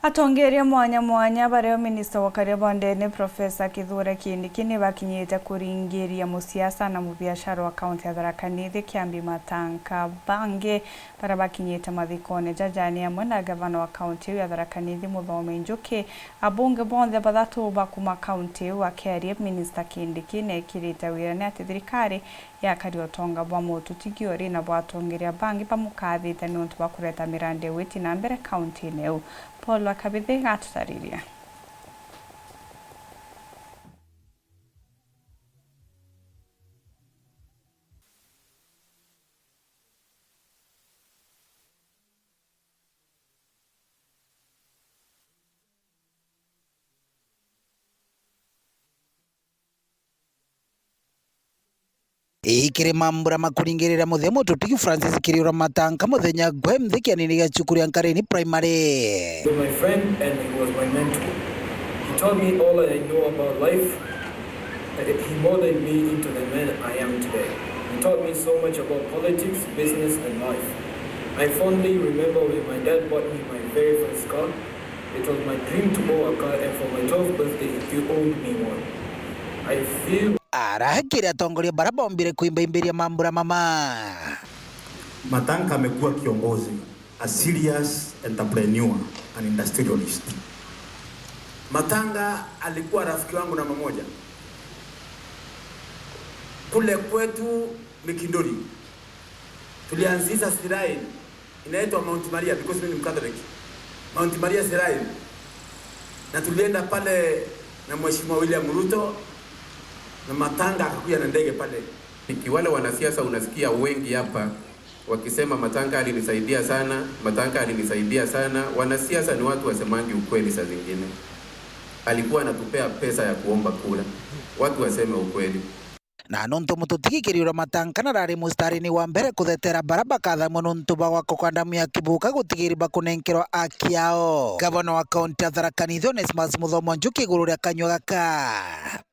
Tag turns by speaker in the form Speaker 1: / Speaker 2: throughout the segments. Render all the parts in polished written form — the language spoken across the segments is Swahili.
Speaker 1: Atongeria mwanya bareo minista wa Karibondeni Profesa KITHIRU Kindiki bakinyite kuringiria musiasa na mubiashara wa kaunti ya Tharaka Nithi KIAMBI Matanka bangi bara bakinyite mathikone jajani amwe na gavana wa kaunti ya Tharaka Nithi Muthome Njuki abunge bonthe bathatu bakuma kaunti wa KIRI minista Kindiki nekirite wira ni ati thirikari ya AKARI otonga bwa MAUTETHIO na bwatongeria bangi bamukathite ni untu bakureta mirande witi na mbere kaunti neu Paul Wakabithe gatutariria.
Speaker 2: Ikiri mambura makuringirira muthemo tutiki Francis Kiriura Matanka muthenya gwe mthiki anini gachukuria Nkareni primary.
Speaker 3: He was my friend and he was my mentor. He taught me all I know about life. He molded me into the man I am today. He taught me so much about politics, business and life. I fondly remember when my dad bought me my very first car. It was my dream to own a car, and for my 12th birthday he owned me one. I feel
Speaker 2: Arahakira atongoria bara bombire kuimba mambura mama.
Speaker 4: Matanka amekuwa kiongozi, a serious entrepreneur, an industrialist. Matanga alikuwa rafiki wangu namba moja. Kule kwetu Mikindori tulianzisha Sirain inaitwa Mount Maria because mimi ni Catholic. Mount Maria Sirain. Na tulienda pale na Mheshimiwa William Ruto na Matanga akakuja na ndege pale.
Speaker 5: Wale wanasiasa unasikia wengi hapa wakisema Matanka alinisaidia sana, Matanka alinisaidia sana. Wanasiasa ni watu wasemangi ukweli saa zingine. Alikuwa anatupea pesa ya kuomba kura. Watu waseme ukweli.
Speaker 2: Na nonto mututiki Kiriura Matanka na rari mustarini wa mbere kuthetera baraba katha mononto bagwako kwandamia kibuka gutigiri bakunenkerwa aki yao. Gavana wa kaunti ya Tharaka Nithi Muthome Njuki iguru ria kanywa gaka.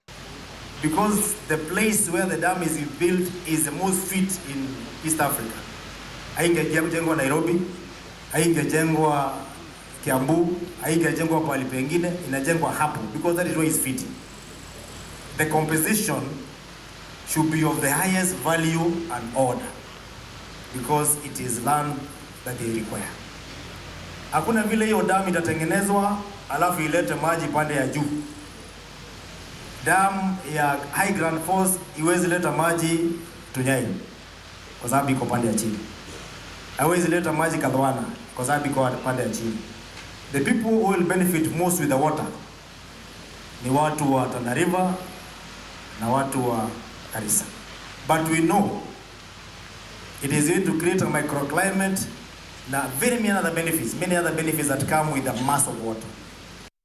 Speaker 4: Because the place where the dam is built is the most fit in East Africa. Haingejengwa Nairobi, haingejengwa Kiambu, haingejengwa pahali pengine, inajengwa hapo because that is where it's fitting. The composition should be of the highest value and order because it is land that they require. Hakuna vile hiyo dam itatengenezwa alafu ilete maji pande ya juu. Dam ya High Grand Force iwezi leta maji Tunyai kwa sababu iko pande ya chini. Haiwezi leta maji Kadhwana kwa sababu iko pande ya chini. The people who will benefit most with the water ni watu wa Tana River na watu wa Garissa. But we know it is going to create a microclimate na many other benefits that come with the mass of water.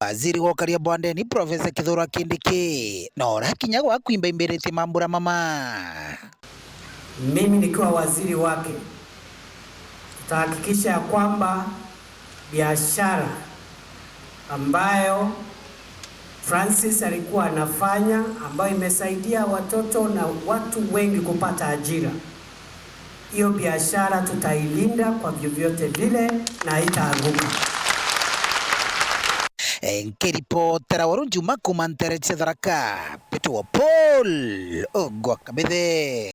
Speaker 2: Waziri wa Karibondeni Profesa KITHIRU Kindiki nora kinya gwa kuimba imbiriti mambura mama.
Speaker 6: Mimi nikiwa waziri wake tutahakikisha kwamba biashara ambayo Francis alikuwa anafanya ambayo imesaidia watoto na watu wengi kupata ajira, hiyo biashara tutailinda kwa vyovyote vile na haitaanguka.
Speaker 2: Nkiripotera warunjuma kumantere Tharaka Petu Paul Wakabithe.